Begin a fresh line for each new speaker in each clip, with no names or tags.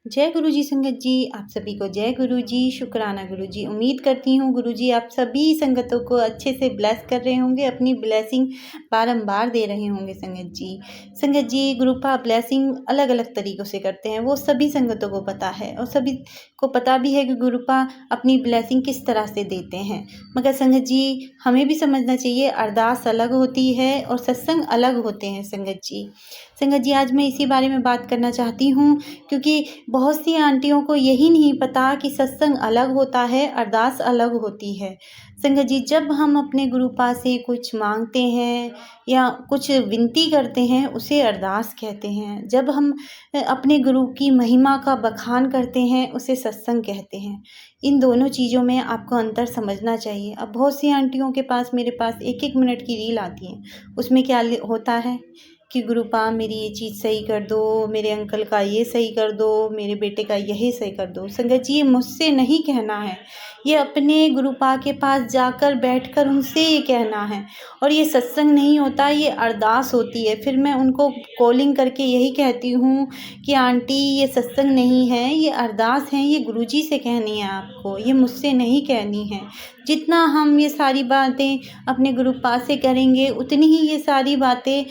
जय गुरु जी संगत जी, आप सभी को जय गुरु जी, शुक्राना गुरु जी। उम्मीद करती हूँ गुरु जी आप सभी संगतों को अच्छे से ब्लेस कर रहे होंगे, अपनी ब्लेसिंग बारंबार दे रहे होंगे संगत जी। संगत जी गुरुपा ब्लेसिंग अलग अलग तरीक़ों से करते हैं, वो सभी संगतों को पता है और सभी को पता भी है कि गुरुपा अपनी ब्लेसिंग किस तरह से देते हैं। मगर संगत जी हमें भी समझना चाहिए, अरदास अलग होती है और सत्संग अलग होते हैं संगत जी। संगत जी आज मैं इसी बारे में बात करना चाहती हूँ, क्योंकि बहुत सी आंटियों को यही नहीं पता कि सत्संग अलग होता है, अरदास अलग होती है। संगत जी जब हम अपने गुरुपा से कुछ मांगते हैं या कुछ विनती करते हैं, उसे अरदास कहते हैं। जब हम अपने गुरु की महिमा का बखान करते हैं, उसे सत्संग कहते हैं। इन दोनों चीज़ों में आपको अंतर समझना चाहिए। अब बहुत सी आंटियों के पास मेरे पास 1-1 मिनट की रील आती हैं, उसमें क्या होता है कि गुरुपा मेरी ये चीज़ सही कर दो, मेरे अंकल का ये सही कर दो, मेरे बेटे का यही सही कर दो। संगत जी ये मुझसे नहीं कहना है, ये अपने गुरुपा के पास जाकर बैठकर उनसे ये कहना है। और ये सत्संग नहीं होता, ये अरदास होती है। फिर मैं उनको कॉलिंग करके यही कहती हूँ कि आंटी ये सत्संग नहीं है, ये अरदास है, ये गुरुजी से कहनी है आपको, ये मुझसे नहीं कहनी है। जितना हम ये सारी बातें अपने गुरुपा से करेंगे, उतनी ही ये सारी बातें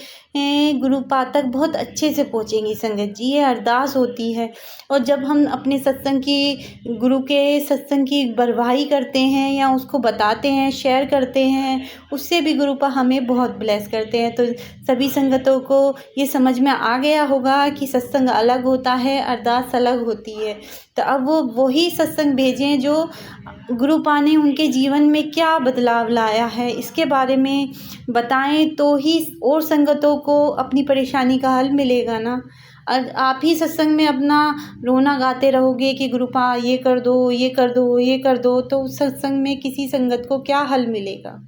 गुरुपा तक बहुत अच्छे से पहुँचेंगी संगत जी। ये अरदास होती है। और जब हम अपने सत्संग की गुरु के सत्संग की बरवाही करते हैं या उसको बताते हैं, शेयर करते हैं, उससे भी गुरुपा हमें बहुत ब्लेस करते हैं। तो सभी संगतों को ये समझ में आ गया होगा कि सत्संग अलग होता है, अरदास अलग होती है। तो अब वो वही सत्संग भेजें जो गुरुपा ने उनके जीवन में क्या बदलाव लाया है, इसके बारे में बताएं तो ही और संगतों को अपनी परेशानी का हल मिलेगा ना। और आप ही सत्संग में अपना रोना गाते रहोगे कि गुरुपा ये कर दो, ये कर दो, ये कर दो, तो उस सत्संग में किसी संगत को क्या हल मिलेगा?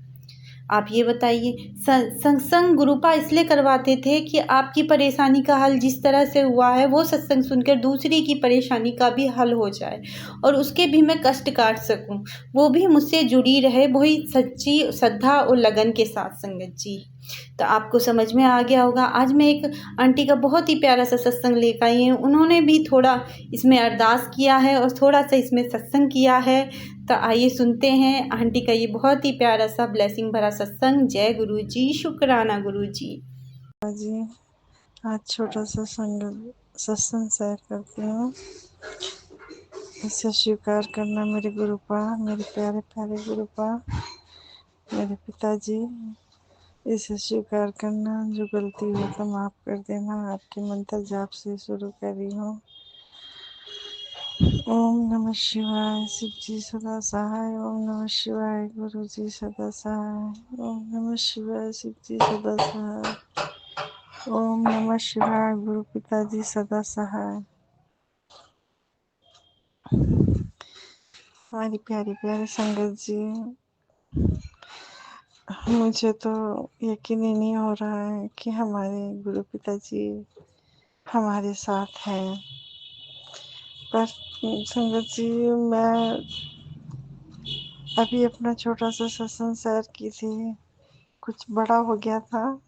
आप ये बताइए। सत्संग गुरुपा इसलिए करवाते थे कि आपकी परेशानी का हल जिस तरह से हुआ है, वो सत्संग सुनकर दूसरी की परेशानी का भी हल हो जाए और उसके भी मैं कष्ट काट सकूं, वो भी मुझसे जुड़ी रहे, वही सच्ची श्रद्धा और लगन के साथ संगत जी। तो आपको समझ में आ गया होगा। आज मैं एक आंटी का बहुत ही प्यारा सा सत्संग लेकर आई हूँ। उन्होंने भी थोड़ा इसमें अरदास किया है और थोड़ा सा इसमें सत्संग किया है। तो आइए सुनते हैं आंटी का ये बहुत ही प्यारा सा ब्लेसिंग भरा सत्संग। जय गुरु जी, शुक्राना गुरु जी।
जी आज छोटा सा सत्संग शेयर करती हूँ। इसे स्वीकार करना मेरे गुरुपा, मेरे प्यारे प्यारे गुरुपा, मेरे पिताजी। इसे स्वीकार करना, जो गलती हो तो माफ़ कर देना। आपके मंत्र जाप से शुरू कर रही हूँ। ओम नमः शिवाय, शिव जी सदा सहाय। ओम नमः शिवाय, गुरु जी सदा सहाय। ओम नमः शिवाय, शिव जी सदा सहाय। ओम नमः शिवाय, गुरु पिताजी सदा सहाय। हमारी प्यारी प्यारी संगत जी, मुझे तो यकीन ही नहीं हो रहा है कि हमारे गुरु पिताजी हमारे साथ हैं। पर संगत जी मैं अभी अपना छोटा सा सत्संग शेयर की थी। कुछ बड़ा हो गया था,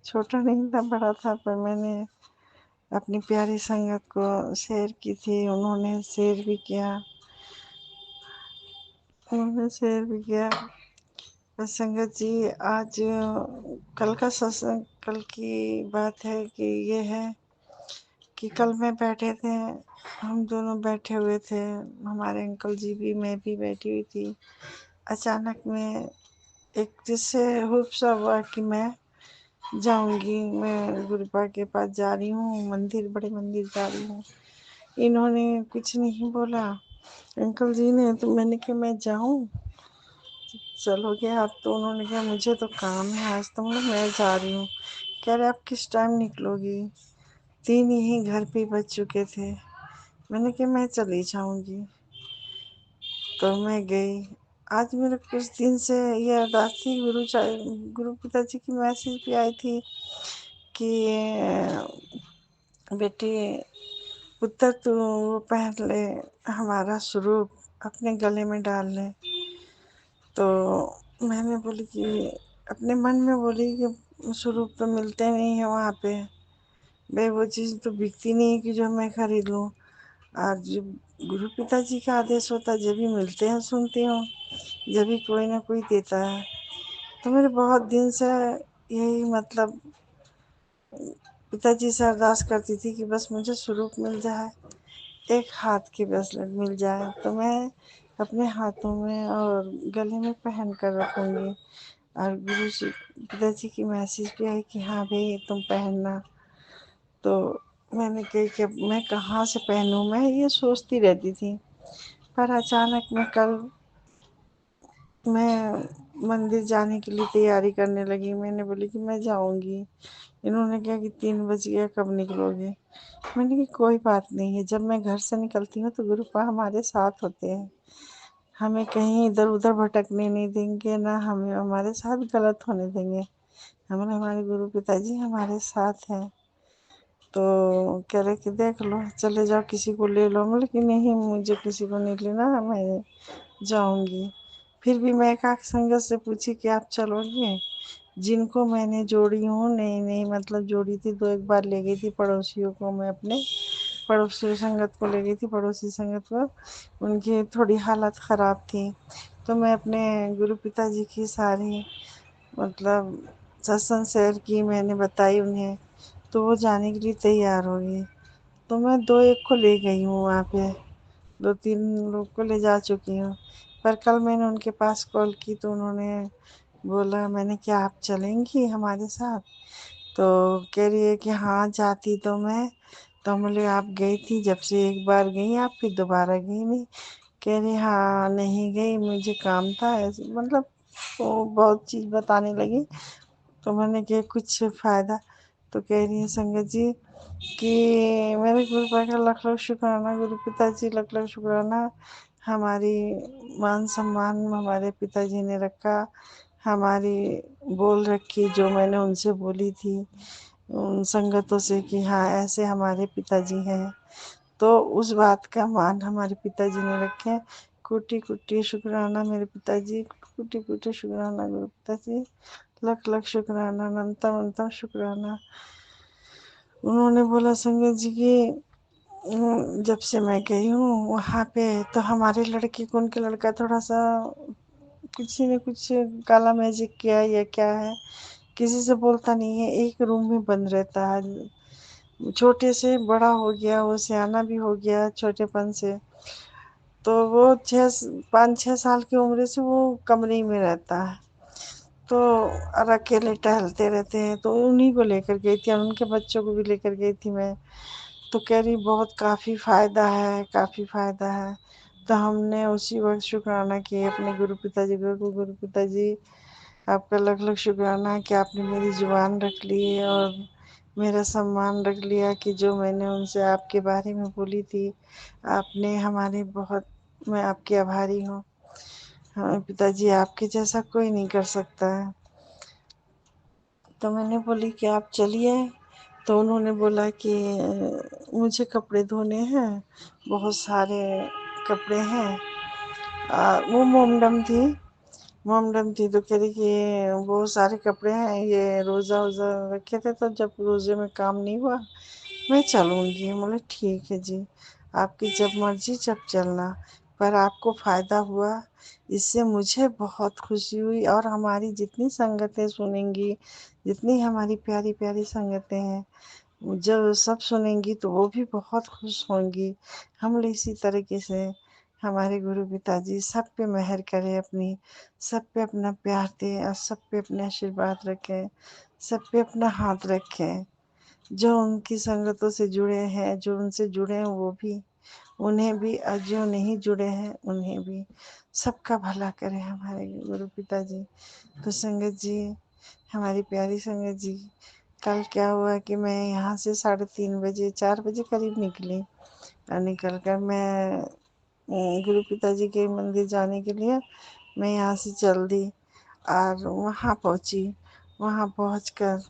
छोटा नहीं था, बड़ा था, पर मैंने अपनी प्यारी संगत को शेयर की थी। उन्होंने शेयर भी किया। पर संगत जी आज कल का सत्संग, कल की बात है कि ये है कि कल में बैठे थे, हम दोनों बैठे हुए थे, हमारे अंकल जी भी, मैं भी बैठी हुई थी। अचानक में एक जिससे हुफ सा हुआ कि मैं जाऊंगी, मैं गुरुपा के पास जा रही हूँ, मंदिर, बड़े मंदिर जा रही हूँ। इन्होंने कुछ नहीं बोला अंकल जी ने, तो मैंने कहा मैं जाऊँ, चलोगे आप? तो उन्होंने कहा मुझे तो काम है आज, तो मैं जा रही हूँ। कह रहे आप किस टाइम निकलोगी? 3 ही घर पे बज चुके थे। मैंने कहा मैं चली जाऊंगी, तो मैं गई। आज मेरे कुछ दिन से ये अरदास थी, गुरु पिताजी की मैसेज भी आई थी कि बेटी पुत्र तू पहन ले, हमारा स्वरूप अपने गले में डाल ले। तो मैंने बोली कि अपने मन में बोली कि स्वरूप तो मिलते नहीं है वहाँ पे, भाई वो चीज़ तो बिकती नहीं है कि जो मैं खरीद लूँ। आज गुरु पिता जी का आदेश होता है, जब भी मिलते हैं सुनती हूँ, जब भी कोई ना कोई देता है। तो मेरे बहुत दिन से यही मतलब पिताजी से अरदास करती थी कि बस मुझे स्वरूप मिल जाए, एक हाथ की ब्रेसलेट मिल जाए तो मैं अपने हाथों में और गले में पहन कर रखूंगी। और गुरु जी पिताजी की मैसेज भी आई कि हाँ भाई तुम पहनना। तो मैंने कही कि अब मैं कहाँ से पहनूं, मैं ये सोचती रहती थी। पर अचानक मैं मंदिर जाने के लिए तैयारी करने लगी। मैंने बोली कि मैं जाऊंगी। इन्होंने कहा कि 3 बज गया, कब निकलोगे? मैंने कहा कोई बात नहीं है, जब मैं घर से निकलती हूँ तो गुरु पा हमारे साथ होते हैं, हमें कहीं इधर उधर भटकने नहीं देंगे, ना हमें हमारे साथ गलत होने देंगे। हमारे गुरु पिताजी हमारे साथ हैं। तो कह रहे कि देख लो, चले जाओ, किसी को ले लो। मतलब कि नहीं, मुझे किसी को नहीं लेना, मैं जाऊंगी। फिर भी मैं एकाक संगत से पूछी कि आप चलोगे? जिनको मैंने जोड़ी हूँ, नई नई मतलब जोड़ी थी, 2 एक बार ले गई थी पड़ोसियों को, मैं अपने पड़ोसी संगत को ले गई थी, पड़ोसी संगत को। उनकी थोड़ी हालत ख़राब थी, तो मैं अपने गुरु पिताजी की सारी मतलब सत्संग शेयर की, मैंने बताई उन्हें। तो वो जाने के लिए तैयार हो गई। तो मैं 2 एक को ले गई हूँ वहाँ पे, 2 3 लोग को ले जा चुकी हूँ। पर कल मैंने उनके पास कॉल की तो उन्होंने बोला, मैंने क्या आप चलेंगी हमारे साथ? तो कह रही है कि हाँ जाती तो मैं। तो हम बोले आप गई थी, जब से एक बार गई आप, फिर दोबारा गई नहीं? कह रही हाँ नहीं गई, मुझे काम था ऐसे, मतलब वो बहुत चीज़ बताने लगी। तो मैंने कहा कुछ फ़ायदा? तो कह रही है संगत जी कि मेरे गुरु का लख लख शुक्राना, गुरु पिताजी लख लख शुक्राना, हमारी मान सम्मान हमारे पिताजी ने रखा, हमारी बोल रखी जो मैंने उनसे बोली थी उन संगतों से कि हाँ ऐसे हमारे पिताजी हैं। तो उस बात का मान हमारे पिताजी ने रखे। कोटि कोटि शुक्राना मेरे पिताजी, कोटि कोटि शुक्राना गुरु पिताजी, लख लख शुक्राना, अनंतम अनंतम शुक्राना। उन्होंने बोला संगत जी की जब से मैं गई हूँ वहाँ पे, तो हमारे लड़के को उनके लड़का थोड़ा सा किसी ने कुछ काला मैजिक किया या क्या है, किसी से बोलता नहीं है, एक रूम में बंद रहता है। छोटे से बड़ा हो गया, वो सियाना भी हो गया छोटेपन से। तो वो 5 6 साल की उम्र से वो कमरे ही में रहता है। तो और अकेले टहलते रहते हैं। तो उन्हीं को लेकर गई थी और उनके बच्चों को भी लेकर गई थी मैं। तो कह रही बहुत काफ़ी फ़ायदा है, काफ़ी फ़ायदा है। तो हमने उसी वक्त शुक्राना किए अपने गुरु पिताजी को, गुरु पिताजी आपका लख लख शुक्राना कि आपने मेरी जुबान रख ली और मेरा सम्मान रख लिया कि जो मैंने उनसे आपके बारे में बोली थी आपने हमारे बहुत, मैं आपकी आभारी हूँ। हाँ पिताजी, आपके जैसा कोई नहीं कर सकता है। तो मैंने बोली कि आप चलिए। तो उन्होंने बोला कि मुझे कपड़े धोने हैं, बहुत सारे कपड़े हैं। वो मोमडम थी। तो कह रही कि बहुत सारे कपड़े हैं, ये रोज़ा वोज़ा रखे थे, तो जब रोज़े में काम नहीं हुआ मैं चलूँगी। बोले ठीक है जी, आपकी जब मर्जी जब चलना, पर आपको फ़ायदा हुआ, इससे मुझे बहुत खुशी हुई। और हमारी जितनी संगतें सुनेंगी, जितनी हमारी प्यारी प्यारी संगतें हैं, जब सब सुनेंगी तो वो भी बहुत खुश होंगी। हम लोग इसी तरीके से हमारे गुरु पिताजी सब पे मेहर करें अपनी, सब पे अपना प्यार दें और सब पे अपने आशीर्वाद रखें, सब पे अपना हाथ रखें। जो उनकी संगतों से जुड़े हैं, जो उनसे जुड़े हैं वो भी, उन्हें भी, और जो नहीं जुड़े हैं उन्हें भी, सबका भला करें हमारे गुरु पिताजी। तो संगत जी, हमारी प्यारी संगत जी, कल क्या हुआ कि मैं यहाँ से 3:30 बजे 4 बजे करीब निकली। और निकल कर मैं गुरु पिताजी के मंदिर जाने के लिए मैं यहाँ से चल दी और वहाँ पहुँची। वहाँ पहुँचकर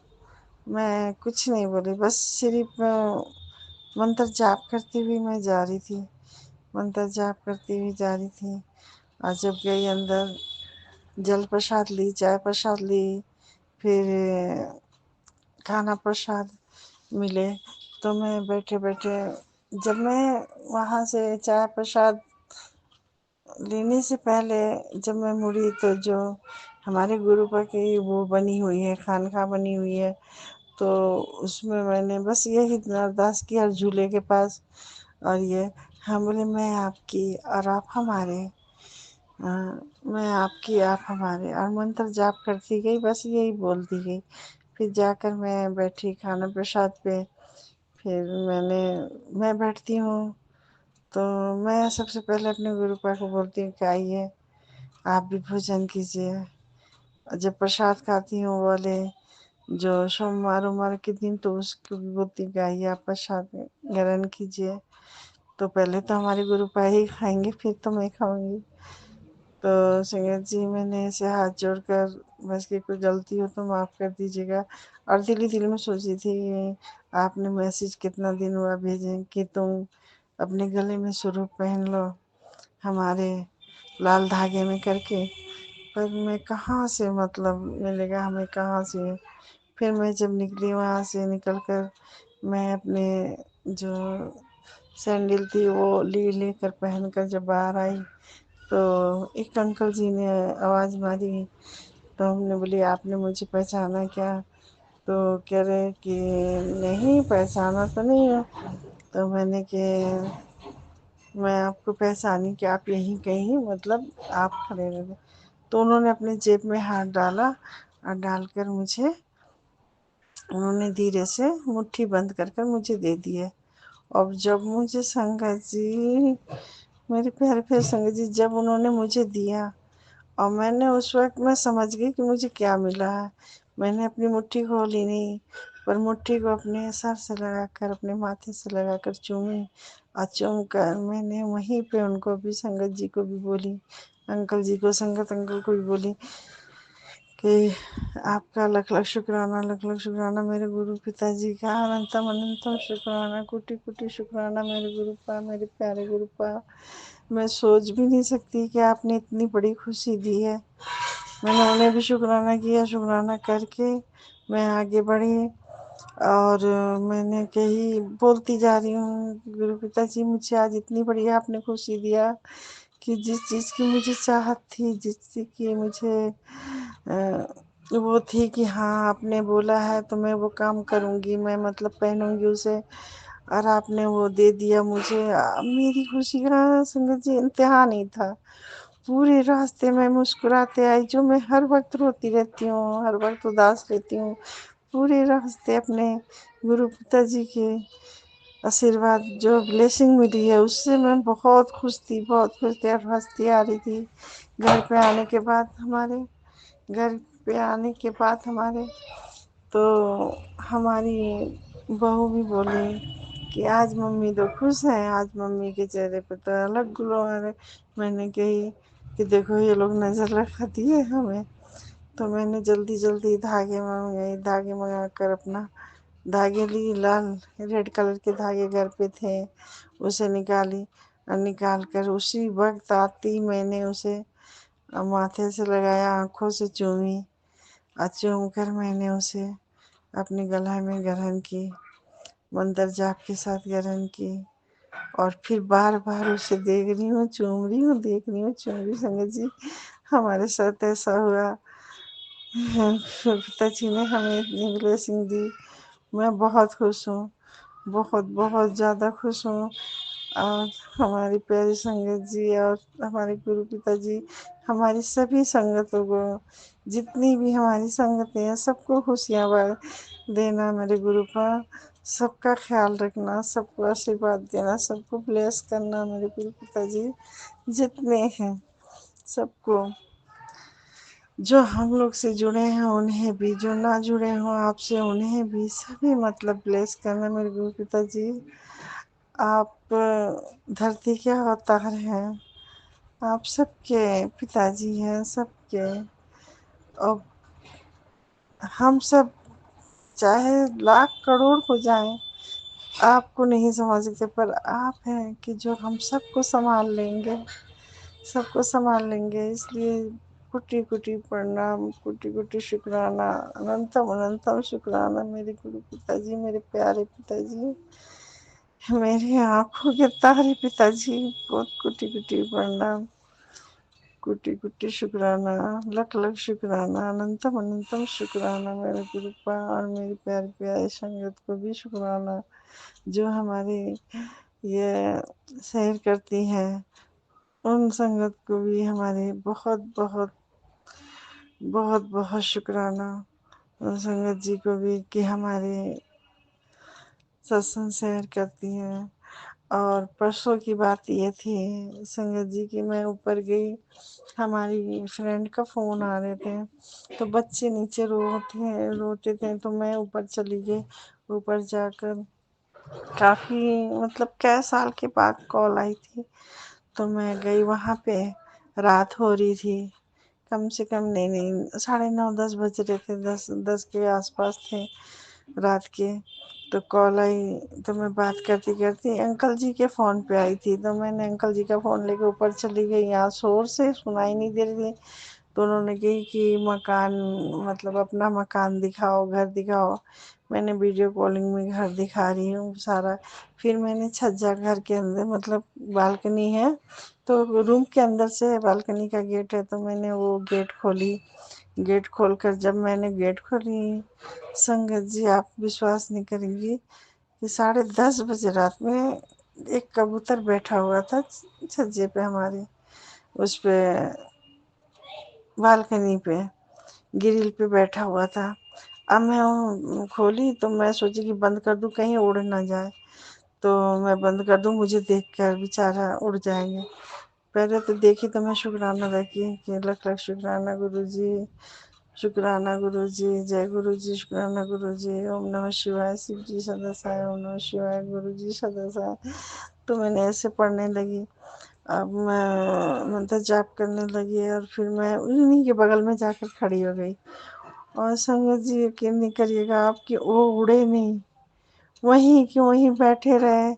मैं कुछ नहीं बोली, बस सिर्फ मंत्र जाप करती हुई मैं जा रही थी, मंत्र जाप करती हुई जा रही थी। और जब गई अंदर, जल प्रसाद ली, चाय प्रसाद ली, फिर खाना प्रसाद मिले। तो मैं बैठे बैठे جب میں وہاں سے چائے پرساد لینے سے پہلے جب میں مڑی تو جو ہمارے گروپ کی وہ بنی ہوئی ہے، خانقاہ بنی ہوئی ہے، تو اس میں نے بس یہی ارداس کی ہر جھولے کے پاس، اور یہ ہم بولے میں آپ کی اور آپ ہمارے، میں آپ کی آپ ہمارے، اور منتر جاپ کرتی گئی، بس یہی بولتی گئی۔ پھر جا کر میں بیٹھی کھانا پرساد پہ، پھر میں بیٹھتی ہوں تو میں سب سے پہلے اپنے گروپا کو بولتی ہوں کہ آئیے آپ بھی بھوجن کیجیے۔ جب پرساد کھاتی ہوں والے جو سوموار وموار کے دن، تو اس کو بھی بولتی کہ آئیے آپ پرساد گرہن کیجیے۔ تو پہلے تو ہمارے گروپا ہی کھائیں گے، پھر تو میں کھاؤں گی۔ تو سنگت جی میں نے ایسے ہاتھ جوڑ کر بس کہ کوئی غلطی ہو تو معاف کر دیجیے گا، اور دل ہی دل میں سوچی تھی آپ نے میسج کتنا دن ہوا بھیجیں کہ تم اپنے گلے میں سروپ پہن لو ہمارے لال دھاگے میں کر کے، پر میں کہاں سے مطلب ملے گا ہمیں کہاں سے۔ پھر میں جب نکلی وہاں سے، نکل کر میں اپنے جو سینڈل تھی وہ لے کر پہن کر جب باہر آئی تو ایک انکل جی نے آواز ماری، تو ہم نے بولی آپ نے مجھے پہچانا کیا؟ تو کہہ رہے کہ نہیں پہچانا تو نہیں ہے۔ تو میں نے کہ میں آپ کو پہچانی کہ آپ یہیں کہیں مطلب آپ کھڑے رہے۔ تو انہوں نے اپنے جیب میں ہاتھ ڈالا اور ڈال کر مجھے انہوں نے دھیرے سے مٹھی بند کر کر مجھے دے دیے۔ اور جب مجھے سنگت جی، میرے پیارے پیارے سنگت جی، جب انہوں نے مجھے دیا اور میں نے اس وقت میں سمجھ گئی کہ مجھے کیا ملا ہے۔ میں نے اپنی مٹھی کھولی نہیں، پر مٹھی کو اپنے سر سے لگا کر، اپنے ماتھے سے لگا کر چومی، اور چوم کر میں نے وہیں پہ ان کو بھی، سنگت جی کو بھی بولی، انکل جی کو، سنگت انکل کو بھی بولی کہ آپ کا لکھ لکھ شکرانہ، لکھ لکھ شکرانہ میرے گرو پتا جی کا، اننتم اننتم شکرانہ، کوٹی کوٹی شکرانہ میرے گروپا، میرے پیارے گروپا۔ میں سوچ بھی نہیں سکتی کہ آپ نے اتنی بڑی خوشی دی ہے۔ میں نے انہیں بھی شکرانہ کیا، شکرانہ کر کے میں آگے بڑھی، اور میں نے کہی بولتی جا رہی ہوں گرو پتا جی مجھے آج اتنی بڑی آپ نے خوشی دیا کہ جس چیز کی مجھے چاہت تھی، جس چیز کی مجھے وہ تھی کہ ہاں آپ نے بولا ہے تو میں وہ کام کروں گی، میں مطلب پہنوں گی اسے، اور آپ نے وہ دے دیا مجھے۔ میری خوشی کا سنگت جی انتہا نہیں تھا۔ پورے راستے میں مسکراتے آئی، جو میں ہر وقت روتی رہتی ہوں، ہر وقت اداس رہتی ہوں، پورے راستے اپنے گرو پتا جی کے آشیرواد جو بلیسنگ ملی ہے اس سے میں بہت خوش تھی، بہت خوش تھی، اور ہنستی آ رہی تھی۔ گھر پہ آنے کے بعد ہمارے تو ہماری بہو بھی بولی کہ آج ممی تو خوش ہیں، آج ممی کے چہرے پہ تو الگ گلو ہے۔ میں نے کہی کہ دیکھو یہ لوگ نظر رکھ دیے ہمیں۔ تو میں نے جلدی جلدی دھاگے منگا کر اپنا دھاگے لی، لال ریڈ کلر کے دھاگے گھر پہ تھے، اسے نکالی، اور نکال کر اسی وقت آتی میں نے اسے ماتھے سے لگایا، آنکھوں سے چومی، اور چوم کر میں نے اسے اپنے گلہ میں گرہن کی، منتر جاپ کے ساتھ گرہن کی، اور پھر بار بار اسے دیکھ رہی ہوں، چوم رہی ہوں، دیکھ رہی ہوں، چوم رہی ہوں۔ سنگت جی ہمارے ساتھ ایسا ہوا، پتا جی نے ہمیں اتنی بلیسنگ دی۔ میں بہت خوش ہوں، بہت بہت زیادہ خوش ہوں۔ اور ہماری پیاری سنگت جی اور ہمارے گرو پتا جی ہماری سبھی سنگتوں کو، جتنی بھی ہماری سنگتیں ہیں سب کو خوشیاں دینا میرے گرو کا، سب کا خیال رکھنا، سب کو آشیرواد دینا، سب کو بلیس کرنا میرے گرو پتا جی جتنے ہیں سب کو، جو ہم لوگ سے جڑے ہیں انہیں بھی، جو نہ جڑے ہوں آپ سے انہیں بھی، سبھی مطلب بلیس کرنا میرے گرو پتا جی۔ آپ دھرتی کے اوتار ہیں، آپ سب کے پتا جی ہیں، سب کے، اور ہم سب چاہے لاکھ کروڑ ہو جائیں آپ کو نہیں سنبھال سکتے، پر آپ ہیں کہ جو ہم سب کو سنبھال لیں گے، سب کو سنبھال لیں گے۔ اس لیے کوٹی کوٹی پرنام، کوٹی کوٹی شکرانہ، اننتم اننتم شکرانہ میرے گرو پتا جی، میرے پیارے پتا جی۔ میری آنکھوں کے تارے پتاجی، بہت کوٹی کوٹی پرنام، کوٹی کوٹی شکرانہ، لکھ لکھ شکرانہ، اننتم اننتم شکرانہ میرے گروپا اور میری پیاری پیاری سنگت کو بھی شکرانہ، جو ہماری یہ سیر کرتی ہے، ان سنگت کو بھی ہمارے بہت بہت بہت بہت شکرانہ، ان سنگت جی کو بھی کہ ہمارے ستسنگ شیئر کرتی ہیں۔ اور پرسوں کی بات یہ تھی سنگت جی کی، میں اوپر گئی، ہماری فرینڈ کا فون آ رہے تھے، تو بچے نیچے روتے تھے، تو میں اوپر چلی گئی۔ اوپر جا کر کافی مطلب کئی سال کے بعد کال آئی تھی، تو میں گئی وہاں پہ، رات ہو رہی تھی، کم سے کم نہیں 9:30 بج رہے تھے، 10 کے آس پاس تھے رات کے، تو کال آئی، تو میں بات کرتی کرتی انکل جی کے فون پہ آئی تھی، تو میں نے انکل جی کا فون لے کے اوپر چلی گئی، یہاں شور سے سنائی نہیں دے رہی تھی، تو انہوں نے کہی کہ مکان مطلب اپنا مکان دکھاؤ، گھر دکھاؤ۔ میں نے ویڈیو کالنگ میں گھر دکھا رہی ہوں سارا، پھر میں نے چھجا گھر کے اندر مطلب بالکنی ہے، تو روم کے اندر سے بالکنی کا گیٹ ہے، تو میں نے وہ گیٹ کھولی، گیٹ کھول کر جب میں نے گیٹ کھولی، سنگت جی آپ وشواس نہیں کریں گی کہ 10:30 بجے رات میں ایک کبوتر بیٹھا ہوا تھا چھجے پہ ہمارے، اس پہ بالکنی پہ گرل پہ بیٹھا ہوا تھا۔ اب میں کھولی تو میں سوچی کہ بند کر دوں کہیں اڑ نہ جائے، تو میں بند کر دوں، مجھے دیکھ کر بیچارہ اڑ جائیں گے۔ پہلے تو دیکھی تو میں شکرانہ رکھی کہ لکھ لکھ شکرانہ گرو جی، شکرانہ گرو جی، جے گرو جی، شکرانہ گرو جی، اوم نمः شیوائے، شیو جی سدا سہائے، اوم نمः شیوائے، گرو جی سدا سہائے۔ تو میں نے ایسے پڑھنے لگی، اب میں منتر جاپ کرنے لگی، اور پھر میں انہیں کے بغل میں جا کر کھڑی ہو گئی، اور سنگت جی یقین نہیں کریے گا آپ کہ وہ اڑے نہیں، وہیں کہ وہیں بیٹھے رہے۔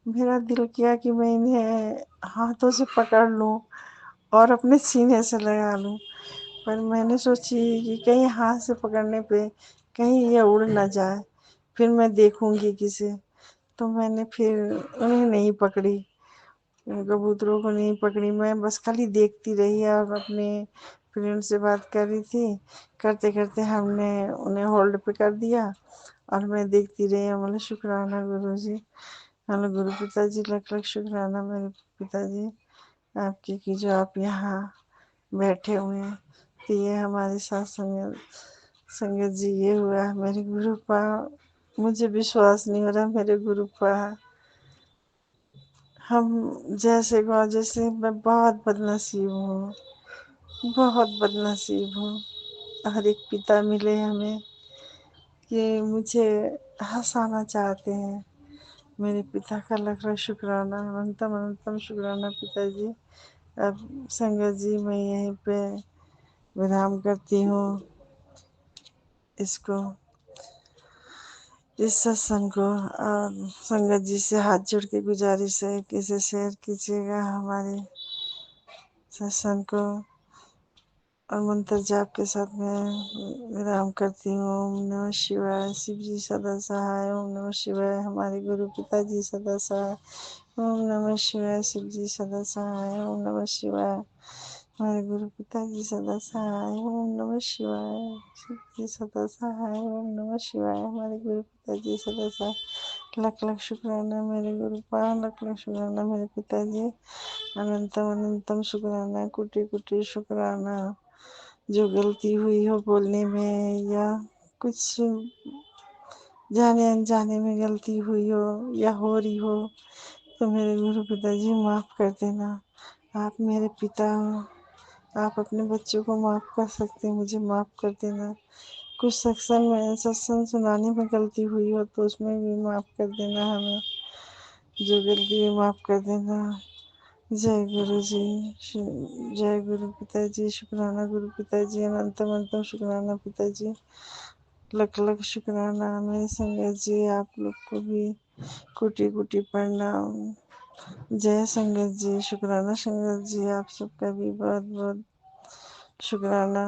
میرا دل کیا کہ میں انہیں ہاتھوں سے پکڑ لوں اور اپنے سینے سے لگا لوں، پر میں نے سوچی کہ کہیں ہاتھ سے پکڑنے پہ کہیں یہ اڑ نہ جائے، پھر میں دیکھوں گی کسے، تو میں نے پھر انہیں نہیں پکڑی، کبوتروں کو نہیں پکڑی، میں بس خالی دیکھتی رہی اور اپنے فرینڈ سے بات کر رہی تھی، کرتے کرتے ہم نے انہیں ہولڈ پہ کر دیا، اور میں دیکھتی رہی، بولے شکرانہ گرو جی، ہلو گرو پتا جی، لکھ لکھ شکرانہ میرے پتا جی آپ کی کہ جو آپ یہاں بیٹھے ہوئے ہیں، تو یہ ہمارے ساتھ سنگت جی یہ ہوا میرے گرو پا، مجھے وشواس نہیں ہو رہا میرے گرو پا، ہم جیسے میں بہت بد نصیب ہوں، بہت بد نصیب ہوں، ہر ایک پتا ملے ہمیں کہ مجھے ہنسانا چاہتے ہیں، میرے پتا کا لکھ لکھ شکرانہ، اننتم اننتم شکرانہ پتا جی۔ اب سنگت جی میں یہیں پہ ودرام کرتی ہوں، اس ستسنگ کو، اور سنگت جی سے ہاتھ جوڑ کے گزارش ہے کہ اسے شیئر کیجیے گا ہمارے ستسنگ کو، اور منتر جاپ کے ساتھ میں ودرام کرتی ہوں۔ اوم نمः شیوائے، شیو جی سدا سہائے، اوم نمः شیوائے، ہمارے گرو پتا جی سدا سہائے، اوم نمः شیوائے، شیو جی سدا سہائے، اوم نمः شیوائے، ہمارے گرو پتا جی سدا سہائے، اوم نمः شیوائے، شیو جی سدا سہائے، اوم نمः شیوائے، ہمارے گرو پتا جی سدا سہائے۔ لکھ لکھ شکرانہ میرے گرو پا، لکھ لکھ شکرانہ میرے پتا جی، اننتم اننتم شکرانہ، کوٹی کوٹی شکرانہ، جو غلطی ہوئی ہو بولنے میں یا کچھ جانے انجانے میں غلطی ہوئی ہو یا ہو رہی ہو، تو میرے گرو پتا جی معاف کر دینا، آپ میرے پتا ہو، آپ اپنے بچوں کو معاف کر سکتے ہیں، مجھے معاف کر دینا، کچھ ستسنگ سنانے میں غلطی ہوئی ہو تو اس میں بھی معاف کر دینا، ہمیں جو غلطی ہے معاف کر دینا۔ جے گرو جی، جے گرو پتا جی، شکرانہ گرو پتا جی، اننتم اننتم شکرانہ پتا جی، لکھ لکھ شکرانہ میرے سنگت جی، آپ لوگ کو بھی کوٹی کوٹی پرنام، جے سنگت جی، شکرانہ سنگت جی، آپ سب کا بھی بہت بہت شکرانہ۔